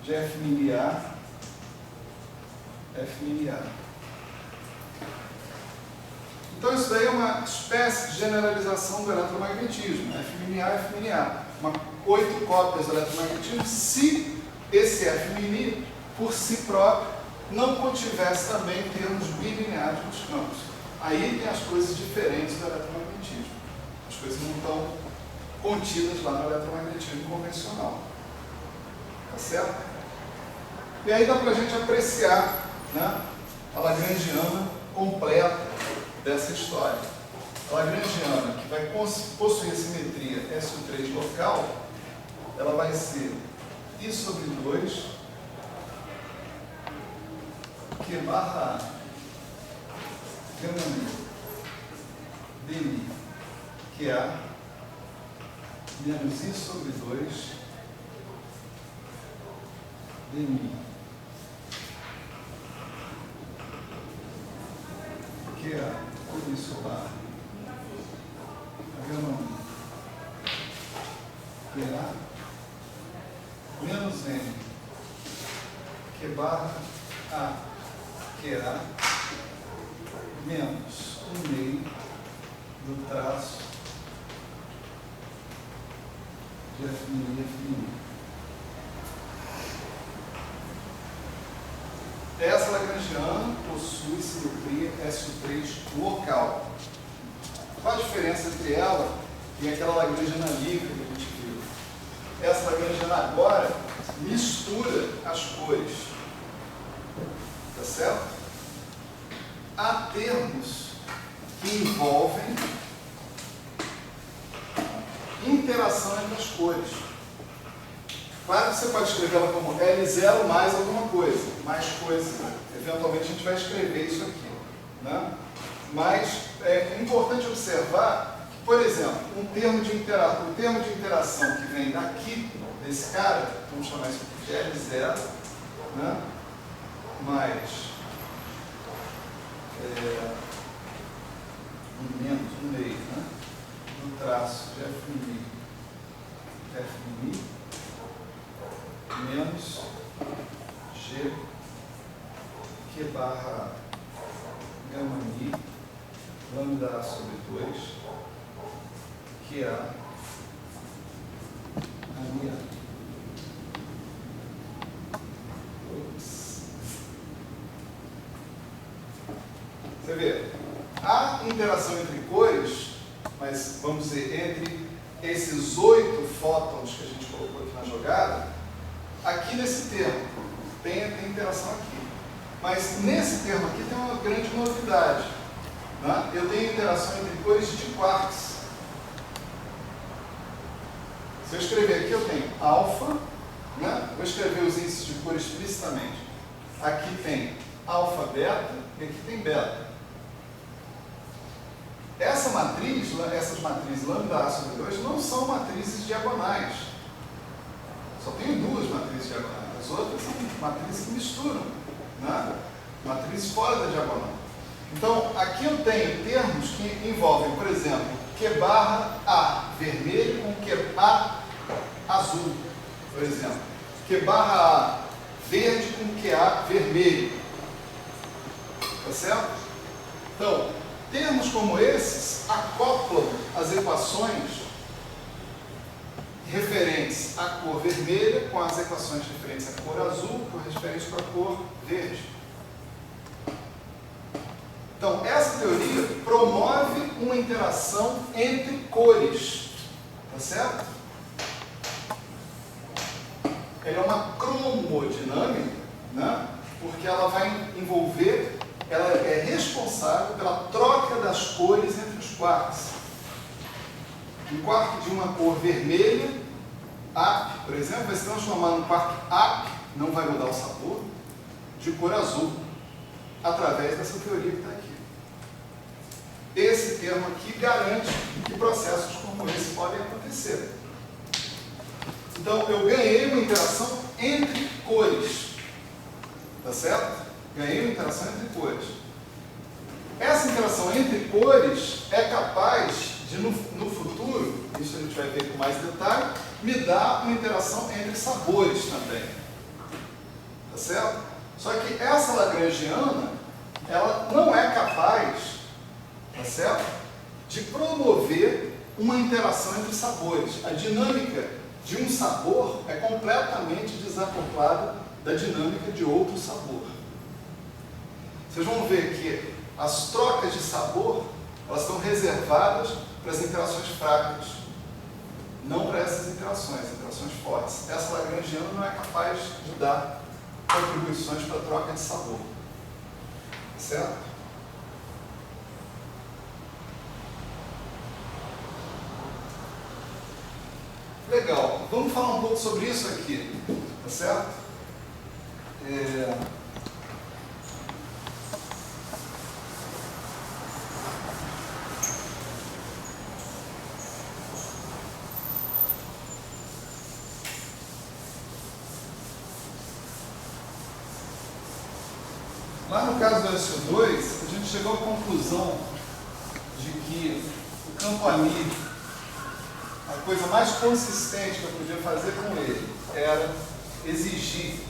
de F'(A), F'(A). Então isso daí é uma espécie de generalização do eletromagnetismo, F'(A), F'(A). 8 cópias do eletromagnetismo, se esse F', por si próprio, não contivesse também termos bilineares nos campos. Aí tem as coisas diferentes do eletromagnetismo. As coisas não estão contidas lá no eletromagnetismo convencional. Tá certo? E aí dá para a gente apreciar, né, a lagrangiana completa dessa história. A lagrangiana, que vai possuir a simetria SO3 local, ela vai ser I sobre 2 Q barra A gama dmi QA menos I sobre 2 dmi QA por I solar gama QA menos N Q barra A QA menos 1/2 do traço de F'. Essa lagrangiana possui simetria SO3 local. Qual a diferença entre ela e aquela lagrangiana livre que a gente viu? Essa lagrangiana agora mistura as cores. Tá certo? Há termos que envolvem interação entre as cores. Claro que você pode escrever ela como L0 mais alguma coisa, mais coisa. Eventualmente a gente vai escrever isso aqui, né? Mas é importante observar que, por exemplo, o termo de interação que vem daqui, desse cara, vamos chamar isso aqui de L0, né? Mais menos 1/2, né? Do traço de F', menos G Q barra gama mi lambda A sobre 2 QA a minha. Você vê, há interação entre cores, mas vamos dizer, entre esses 8 fótons que a gente colocou aqui na jogada, aqui nesse termo, tem interação aqui. Mas nesse termo aqui tem uma grande novidade, né? Eu tenho interação entre cores de quarks. Se eu escrever aqui, eu tenho alfa, né? Vou escrever os índices de cor explicitamente. Aqui tem alfa, beta, e aqui tem beta. Essas matrizes lambda A sobre 2 não são matrizes diagonais. Só tenho 2 matrizes diagonais. As outras são matrizes que misturam, né? Matrizes fora da diagonal. Então, aqui eu tenho termos que envolvem, por exemplo, Q barra A vermelho com Q A azul, por exemplo. Q barra A verde com QA vermelho. Tá certo? Então, termos como esses acoplam as equações referentes à cor vermelha com as equações referentes à cor azul correspondentes com a cor verde. Então, essa teoria promove uma interação entre cores. Tá certo? Ela é uma cromodinâmica, né? Porque ela vai envolver, ela é responsável pela troca das cores entre os quarks. Um quark de uma cor vermelha, AP, por exemplo, vai se transformar num quark AP, não vai mudar o sabor, de cor azul, através dessa teoria que está aqui. Esse termo aqui garante que processos como esse podem acontecer. Então, eu ganhei uma interação entre cores. Tá certo? Ganhei uma interação entre cores. Essa interação entre cores é capaz de, no futuro, isso a gente vai ver com mais detalhe, me dar uma interação entre sabores também. certo? Só que essa lagrangiana, ela não é capaz, tá certo, de promover uma interação entre sabores. A dinâmica de um sabor é completamente desacoplada da dinâmica de outro sabor. Vocês vão ver que as trocas de sabor, elas estão reservadas para as interações fracas, não para essas interações fortes. Essa lagrangiana não é capaz de dar contribuições para a troca de sabor. Certo? Legal. Vamos falar um pouco sobre isso aqui. Tá certo? Lá no caso do SO2, a gente chegou à conclusão de que o campo amide, a coisa mais consistente que eu podia fazer com ele era exigir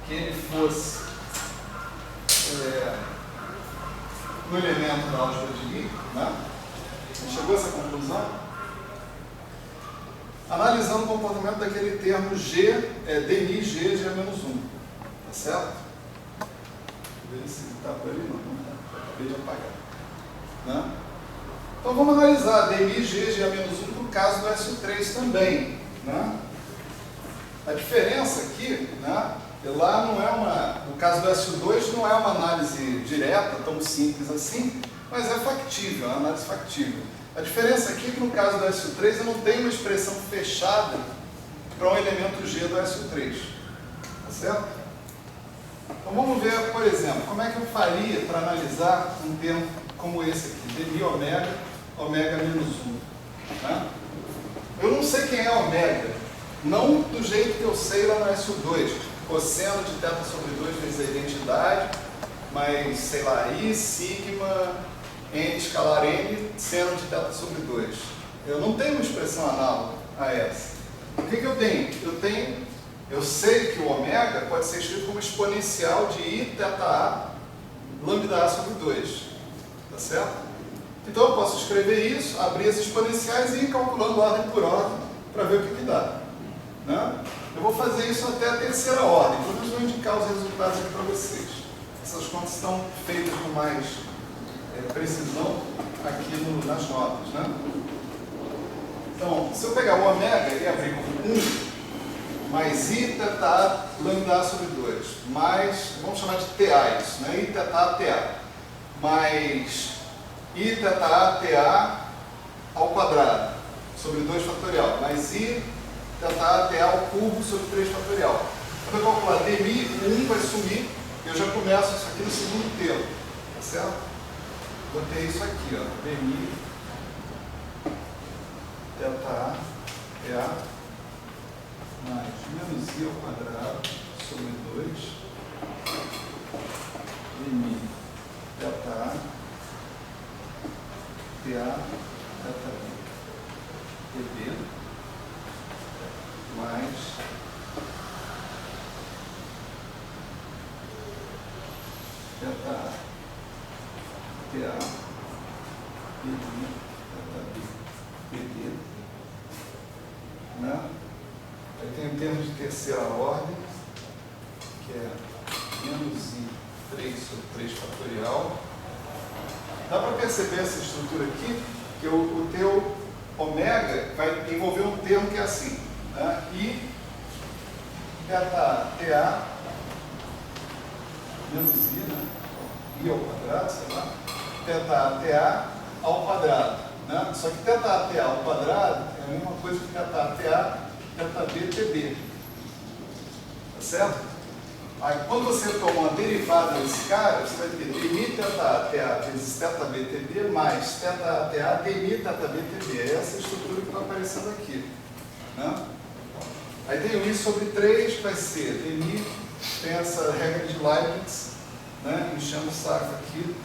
que ele fosse um elemento da álgebra de Lie, né? A gente chegou a essa conclusão analisando o comportamento daquele termo G, dmi G, G-1, tá certo? Ver se está por ali, não, acabei de apagar. Né? Então vamos analisar dmi G, G-1 para o caso do SO3 também. Né? A diferença aqui, né, lá não é no caso do SO2 não é uma análise direta, tão simples assim, mas é factível, é uma análise factível. A diferença aqui é que no caso do SO3 eu não tenho uma expressão fechada para um elemento G do SO3. Tá certo? Então vamos ver, por exemplo, como é que eu faria para analisar um termo como esse aqui, dmi ômega, ômega menos 1. Né? Eu não sei quem é ômega, não do jeito que eu sei lá no SO2, cosseno de θ sobre 2 vezes a identidade, mas, sei lá, I, sigma, n escalar n, seno de θ sobre 2. Eu não tenho uma expressão análoga a essa. O que eu tenho? Eu sei que o ômega pode ser escrito como exponencial de I, θA, lambda A sobre 2. Tá certo? Então eu posso escrever isso, abrir as exponenciais e ir calculando ordem por ordem para ver o que dá. Né? Eu vou fazer isso até a terceira ordem, pelo menos vou indicar os resultados aqui para vocês. Essas contas estão feitas com mais precisão aqui nas notas. Né? Então, se eu pegar o ômega e abrir como 1, mais I, θA, lambda A sobre 2, mais, vamos chamar de TA isso, né? I, θA, TA, mais I, θA, TA ao quadrado, sobre 2 fatorial, mais I, θA, TA ao cubo sobre 3 fatorial. Eu vou calcular dmi, 1 vai sumir, eu já começo isso aqui no segundo termo, tá certo? Botei isso aqui, ó, dmi, θA, TA, mais menos I ao quadrado sobre 2 dmi θA, TA, dB, mais θ, TA, dB, né? Aí tem o termo de terceira ordem, que é menos I3 sobre 3 fatorial. Dá para perceber essa estrutura aqui, que o teu ômega vai envolver um termo que é assim, né? I, θ, TA, menos I, né? I ao quadrado, sei lá, θ, TA ao quadrado. Né? Só que θ, TA ao quadrado é a mesma coisa que θ, TA, θB, TB. Tá certo? Aí, quando você toma uma derivada desse cara, você vai ter dmi θ, TA vezes θB, TB, mais θ, TA, dmi θB, TB. É essa estrutura que está aparecendo aqui. Né? Aí tem o I sobre 3, vai ser dmi, tem essa regra de Leibniz, né? Enchendo o saco aqui.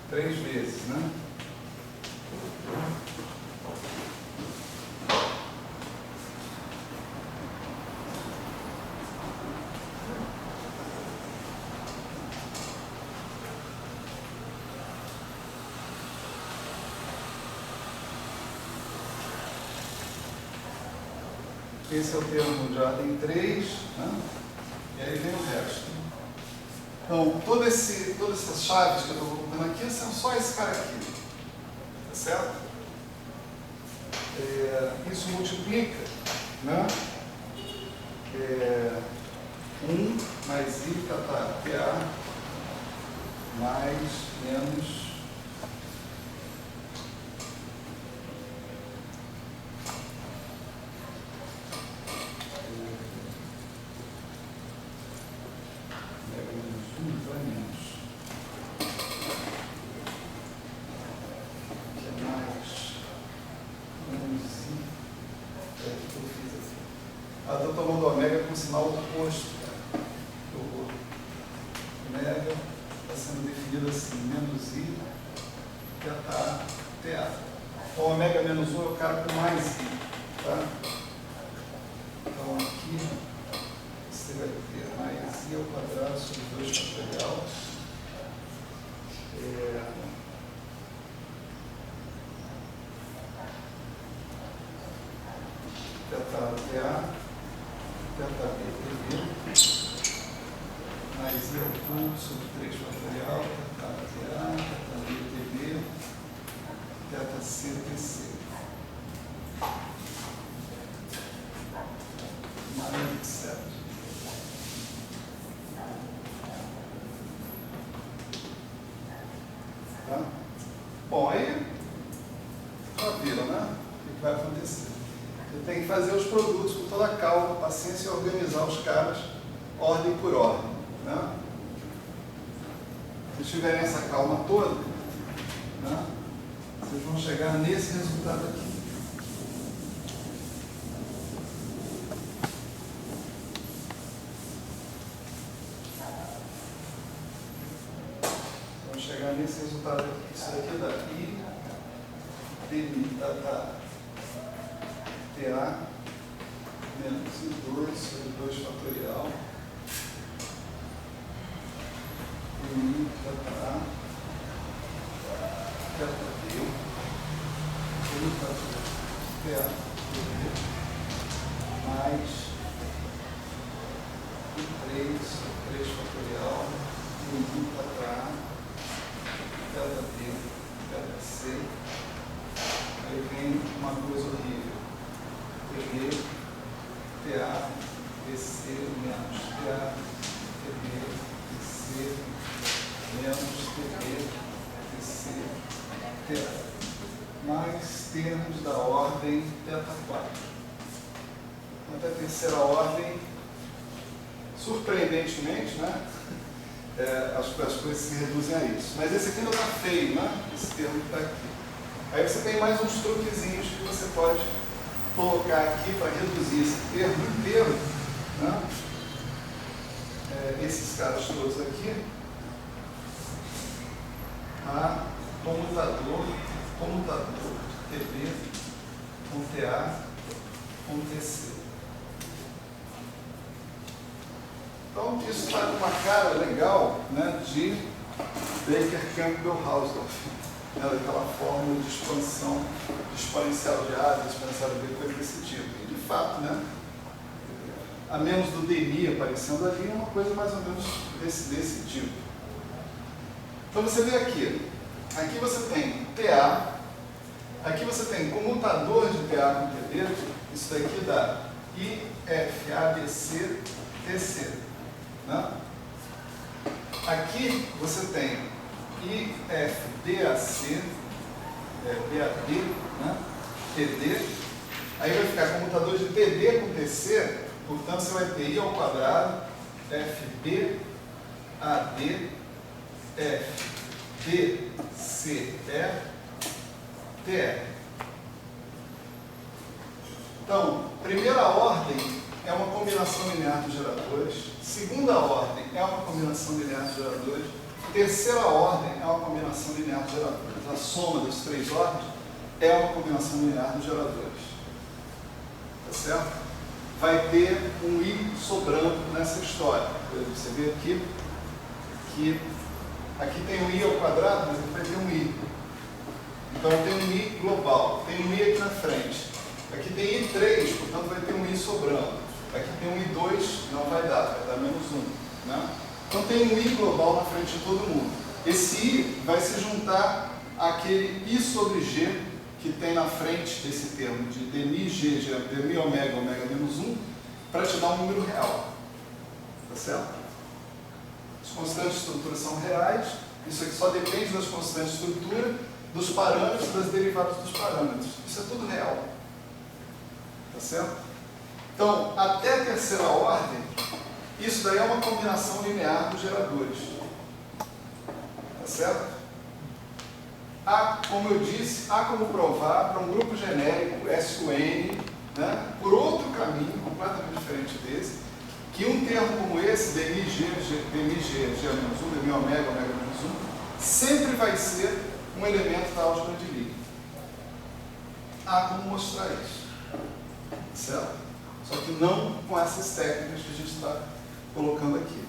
Três vezes, né? Esse é o termo de ordem 3, né? E aí vem o resto. Então, todas essas chaves que eu estou colocando aqui são só esse cara aqui. Tá certo? Isso multiplica, né? 1 mais I TA mais menos estou tomando ômega com sinal oposto. Ômega está sendo definido assim, menos I, TA. O ômega menos 1 é o cara com mais I. Tá? Então aqui você vai ter mais I ao quadrado sobre 2 fatorial. TA, ΔB, TB, mais I ao cubo sobre 3 fatorial, ΔTA, ΔB, TB, ΔC, TC. Mais etc. Tá? Bom, aí, já viram, né? O que vai acontecer? Você tem que fazer os produtos com toda a calma, paciência e organizar os caras ordem por ordem. Né? Se tiverem essa calma toda, né, vocês vão chegar nesse resultado aqui. Vão chegar nesse resultado aqui. Isso aqui dá I, dmi, TA menos I2 sobre 2 fatorial dmi, TA, ΔB, dmi, TA, mais I3 sobre 3 fatorial dmi, TA, ΔB, ΔC. Aí vem uma coisa horrível. TB, TA, TC, menos TA, TB, TC, menos TB, TC, TA. Mais termos da ordem ΔT4. Até a terceira ordem, surpreendentemente, né? As coisas se reduzem a isso. Mas esse aqui ainda está feio, né? Esse termo que está aqui. Aí você tem mais uns truquezinhos que você pode colocar aqui para reduzir esse termo inteiro, né? Esses caras todos aqui, a comutador TB com TA com TC. Então isso está com uma cara legal, né, de Baker-Campbell-Hausdorff. Aquela fórmula de expansão de exponencial de A, de exponencial de B, coisa desse tipo. E de fato, né, a menos do dmi aparecendo ali, é uma coisa mais ou menos desse tipo. Então você vê aqui você tem TA, aqui você tem comutador de TA com TB, isso daqui dá IF, ABC, TC. Né? Aqui você tem IF, DAC, BAD, né? TD, aí vai ficar comutador de TD com TC, portanto você vai ter I ao quadrado, FB, AD, FB, CE, TE. Então, primeira ordem é uma combinação linear de geradores, segunda ordem é uma combinação linear de geradores, terceira ordem é uma combinação linear de geradores. A soma das três ordens é uma combinação linear de geradores. Tá certo? Vai ter um I sobrando nessa história. Você vê aqui que aqui tem um I ao quadrado, mas aqui vai ter um I. Então tem um I global, tem um I aqui na frente. Aqui tem I3, portanto vai ter um I sobrando. Aqui tem um I2, não vai dar menos 1. Né? Então tem um I global na frente de todo mundo. Esse I vai se juntar àquele I sobre G que tem na frente desse termo de dmi G, dmi ômega, ômega menos 1, para te dar um número real. Tá certo? As constantes de estrutura são reais. Isso aqui só depende das constantes de estrutura, dos parâmetros, das derivadas dos parâmetros. Isso é tudo real. Tá certo? Então, até a terceira ordem, isso daí é uma combinação linear dos geradores. Tá certo? Há, como eu disse, há como provar para um grupo genérico, SUN, né, por outro caminho completamente diferente desse, que um termo como esse, dmi G, G-1, dmi ômega, ômega menos 1, sempre vai ser um elemento da álgebra de Lie. Há como mostrar isso. Certo? Só que não com essas técnicas que a gente está colocando aqui.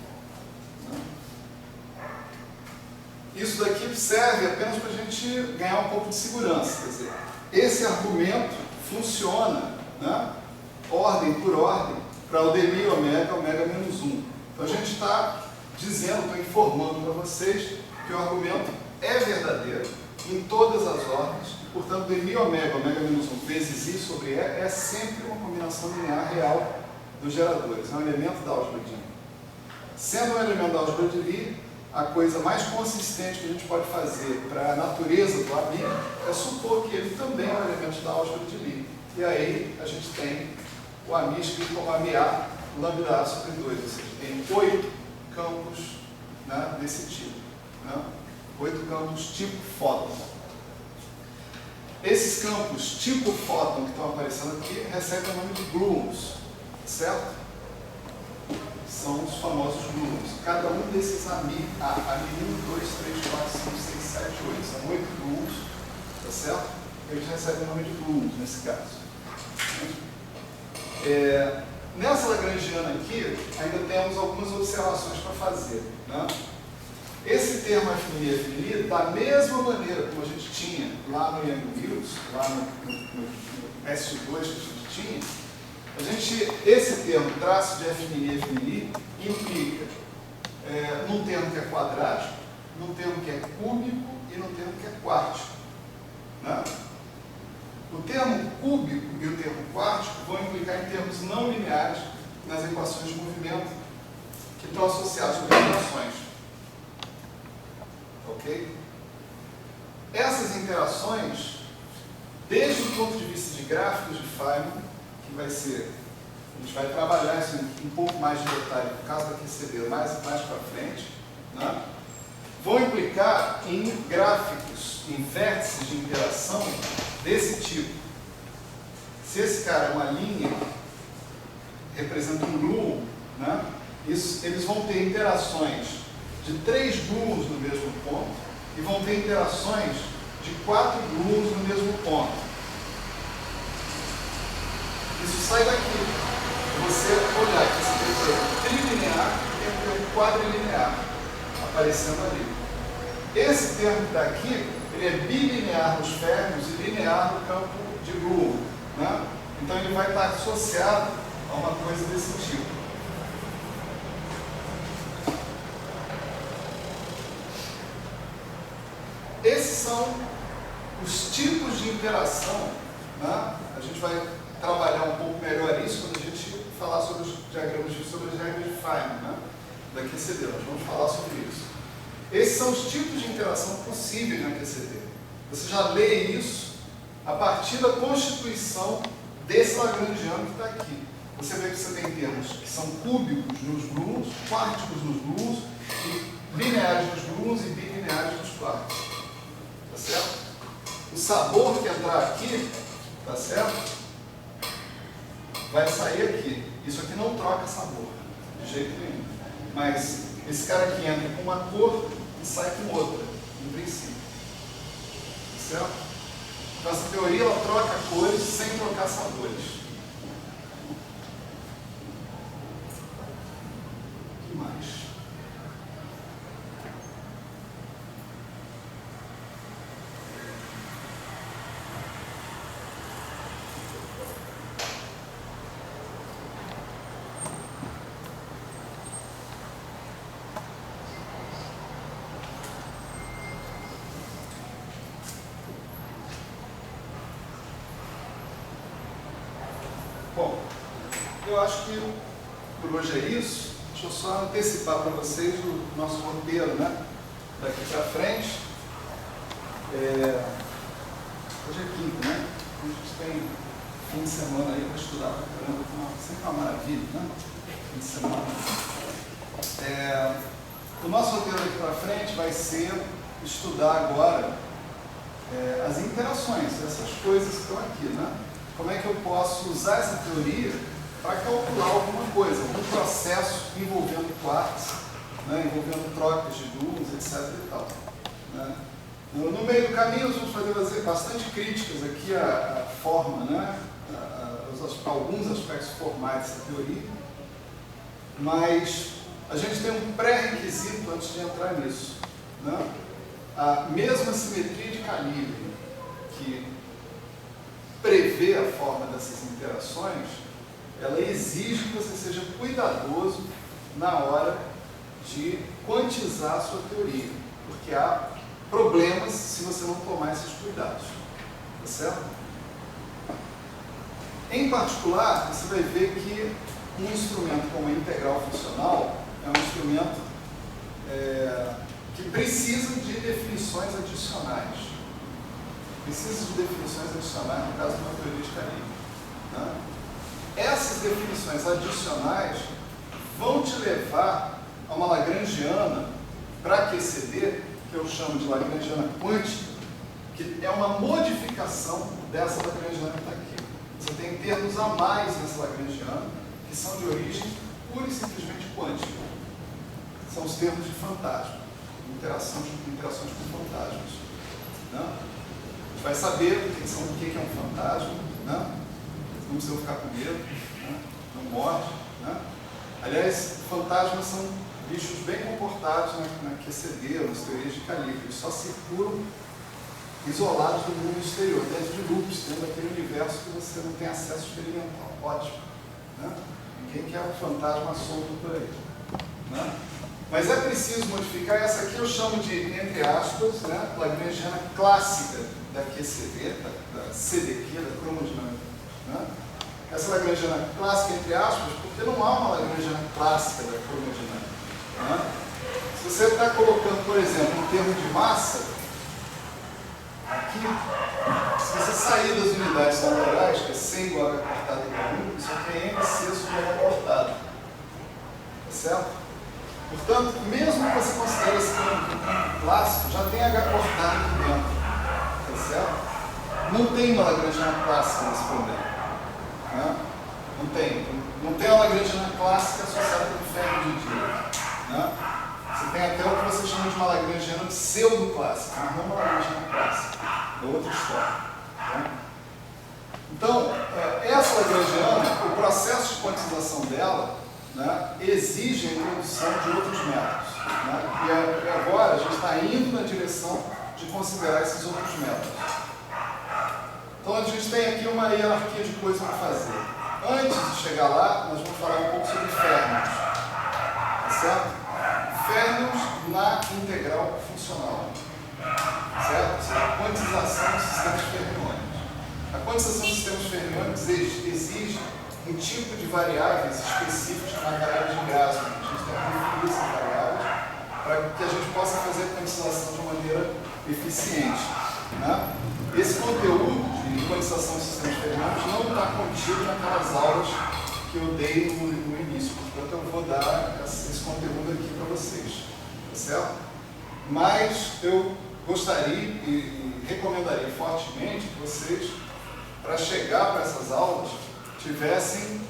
Isso daqui serve apenas para a gente ganhar um pouco de segurança. Quer dizer, esse argumento funciona, né, ordem por ordem, para o dmi ômega, ômega menos 1. Então a gente está dizendo, estou informando para vocês que o argumento é verdadeiro em todas as ordens, e, portanto, dmi ômega, ômega menos 1 vezes I sobre E é sempre uma combinação linear real dos geradores, é um elemento da álgebra de Lie. Sendo um elemento da álgebra de Lie, a coisa mais consistente que a gente pode fazer para a natureza do AMI é supor que ele também é um elemento da álgebra de Lie. E aí a gente tem o AMI escrito como AMI-A, lambda A sobre 2, ou seja, tem 8 campos, né, desse tipo. Né? 8 campos tipo fóton. Esses campos tipo fóton que estão aparecendo aqui recebem o nome de gluons, certo? São os famosos gluons. Cada um desses AMI, AMI 1, 2, 3, 4, 5, 6, 7, 8, são 8 gluons, tá certo? Eles recebem o nome de gluons nesse caso. Nessa lagrangiana aqui, ainda temos algumas observações para fazer. Né? Esse termo F', da mesma maneira como a gente tinha lá no Yang-Mills, lá no S2 que a gente tinha, esse termo, traço de F', implica num termo que é quadrático, num termo que é cúbico e num termo que é quártico. Né? O termo cúbico e o termo quártico vão implicar em termos não lineares nas equações de movimento que estão associados com interações. Ok? Essas interações, desde o ponto de vista de gráficos de Feynman, que vai ser, a gente vai trabalhar isso em um pouco mais de detalhe por causa da QCD mais para frente, né? Vão implicar em gráficos, em vértices de interação desse tipo. Se esse cara é uma linha, representa um gluon, né? Eles vão ter interações de 3 gluons no mesmo ponto e vão ter interações de 4 gluons no mesmo ponto. Isso sai daqui. Você olhar que você tem um termo trilinear e um termo quadrilinear aparecendo ali. Esse termo que está aqui, ele é bilinear nos férmions e linear no campo de gluon. Né? Então ele vai estar associado a uma coisa desse tipo. Esses são os tipos de interação. Né? A gente vai trabalhar um pouco melhor isso quando a gente falar sobre os diagramas, sobre as regras de Feynman, né? Da QCD. Nós vamos falar sobre isso. Esses são os tipos de interação possíveis na QCD. Você já lê isso a partir da constituição desse lagrangiano que está aqui. Você vê que você tem termos que são cúbicos nos gluons, quárticos nos gluons, e lineares nos gluons e bilineares nos quárticos. Tá certo? O sabor que entrar aqui, tá certo? Vai sair aqui. Isso aqui não troca sabor, de jeito nenhum. Mas esse cara aqui entra com uma cor e sai com outra, em princípio. Certo? Então essa teoria ela troca cores sem trocar sabores. O que mais? Bom, eu acho que por hoje é isso. Deixa eu só antecipar para vocês o nosso roteiro, né? Daqui para frente. Hoje é quinta, né? A gente tem fim de semana aí para estudar pra caramba, sempre uma maravilha, né? Fim de semana. O nosso roteiro daqui para frente vai ser estudar agora as interações, essas coisas que estão aqui, né? Como é que eu posso usar essa teoria para calcular alguma coisa, algum processo envolvendo quarks, né? Envolvendo trocas de gluons, etc. e tal, né? No meio do caminho, nós vamos fazer bastante críticas aqui à forma, né? Alguns aspectos formais dessa teoria, mas a gente tem um pré-requisito antes de entrar nisso, né? A mesma simetria de calibre que prevê a forma dessas interações, ela exige que você seja cuidadoso na hora de quantizar a sua teoria, porque há problemas se você não tomar esses cuidados, tá certo? Em particular, você vai ver que um instrumento como a integral funcional é um instrumento que precisa de definições adicionais. Precisa de definições adicionais no caso de uma teoria de calibre, né? Essas definições adicionais vão te levar a uma lagrangiana para QCD, que eu chamo de lagrangiana quântica, que é uma modificação dessa lagrangiana que está aqui. Você tem termos a mais nessa lagrangiana, que são de origem pura e simplesmente quântica. São os termos de fantasma, interações com fantasmas, né? A gente vai saber o que é um fantasma, né? Não precisa ficar com medo, né? Não morde, né? Aliás, fantasmas são bichos bem comportados na QCD, nas teorias de calibre. Eles só circulam isolados do mundo exterior, dentro de loops, dentro daquele universo que você não tem acesso experimental. Ótimo, né? Ninguém quer um fantasma solto por aí, né? Mas é preciso modificar. Essa aqui eu chamo de, entre aspas, né, lagrangiana clássica da QCD, da CDQ, da cromodinâmica, né? Essa lagrangiana clássica, entre aspas, porque não há uma lagrangiana clássica da cromodinâmica, né? Se você está colocando, por exemplo, um termo de massa, aqui, se você sair das unidades laterais, que é C igual a H cortada igual a 1, isso aqui é MC sobre H cortada. Tá certo? Portanto, mesmo que você considere esse termo clássico, já tem H cortado aqui dentro. Tá certo? Não tem uma lagrangiana clássica nesse problema, né? Não tem uma lagrangiana clássica associada com ferro de dia, né? Você tem até o que você chama de uma lagrangiana pseudo-clássica, mas não uma lagrangiana clássica. É outra história, né? Então, essa lagrangiana, o processo de quantização dela, né, exige a introdução de outros métodos, né? E agora a gente está indo na direção de considerar esses outros métodos. Então a gente tem aqui uma hierarquia de coisas para fazer. Antes de chegar lá, nós vamos falar um pouco sobre férmions, tá certo? Férmions na integral funcional, certo? A quantização de sistemas fermiônicos. A quantização de sistemas fermiônicos exige um tipo de variáveis específicos chamada variáveis de Grassmann. A gente tem que definir essas variáveis para que a gente possa fazer a quantização de uma maneira eficiente, né? Esse conteúdo de quantização de sistemas fermiônicos não está contido naquelas aulas que eu dei no início, portanto eu vou dar esse conteúdo aqui para vocês, tá certo? Mas eu gostaria e recomendaria fortemente que vocês, para chegar para essas aulas, tivessem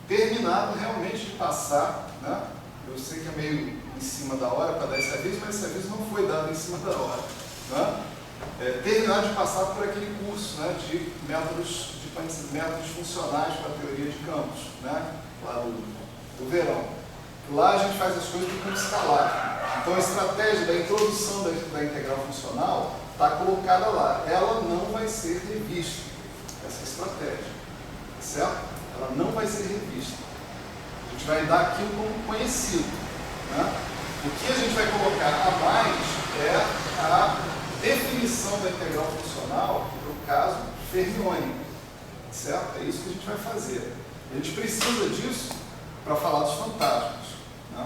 terminado realmente de passar, né? Eu sei que é meio em cima da hora para dar esse aviso, mas esse aviso não foi dado em cima da hora, né? Terminar de passar por aquele curso, né, de métodos funcionais para a teoria de campos, né, lá do verão. Lá a gente faz as coisas do campo escalar. Então a estratégia da introdução da integral funcional está colocada lá. Ela não vai ser revista, essa estratégia, certo? Ela não vai ser revista. A gente vai dar aquilo como conhecido, né? O que a gente vai colocar a mais é a definição da integral funcional, no caso, fermiônica, certo? É isso que a gente vai fazer. A gente precisa disso para falar dos fantasmas, né?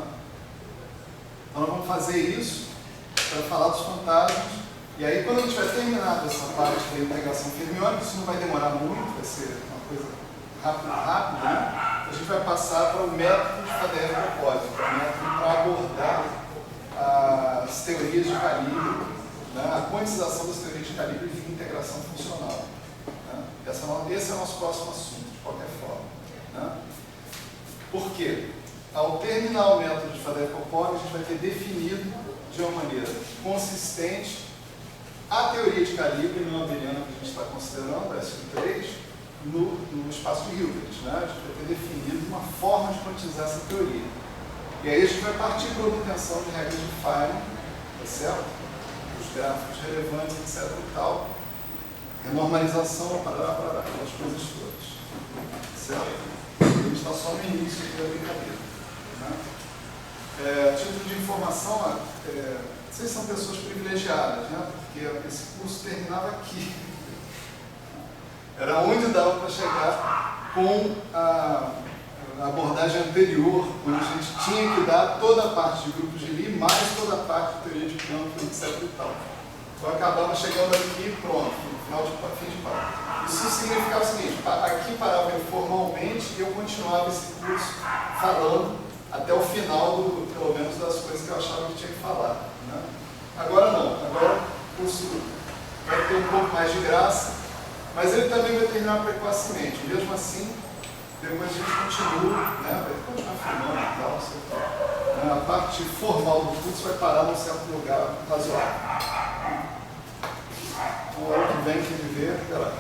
Então nós vamos fazer isso para falar dos fantasmas, e aí quando a gente vai terminar essa parte da integração fermiônica, isso não vai demorar muito, vai ser uma coisa rápida, né? A gente vai passar para o método de Faddeev-Popov, que é o método para abordar as teorias de calibre, né? A quantização das teorias de calibre via integração funcional, né? Esse é o nosso próximo assunto, de qualquer forma, né? Por quê? Ao terminar o método de Faddeev-Popov, a gente vai ter definido de uma maneira consistente a teoria de calibre não abeliana que a gente está considerando, a SQ3, no espaço de Hilbert, né? A gente vai ter definido uma forma de quantizar essa teoria. E aí a gente vai partir para a obtenção de regras de Feynman, tá certo? Os gráficos relevantes, etc. e tal. Renormalização, aquelas coisas todas. Certo? A gente está só no início da brincadeira, né? Título de informação, vocês são pessoas privilegiadas, né? Porque esse curso terminava aqui. Era onde dava para chegar com a abordagem anterior, onde a gente tinha que dar toda a parte de grupos de Lie, mais toda a parte de teoria de campo, etc. e tal. Então acabava chegando aqui, pronto, no final de fim de papo. Isso significava o seguinte: aqui parava informalmente e eu continuava esse curso falando até o final, pelo menos, das coisas que eu achava que tinha que falar, né? Agora não, agora o curso vai ter um pouco mais de graça, mas ele também vai terminar precocemente. Mesmo assim, depois a gente continua, né? Vai continuar filmando e tal, sei lá. A parte formal do curso vai parar num certo lugar razoável. O ano que vem, quem viver, pera lá.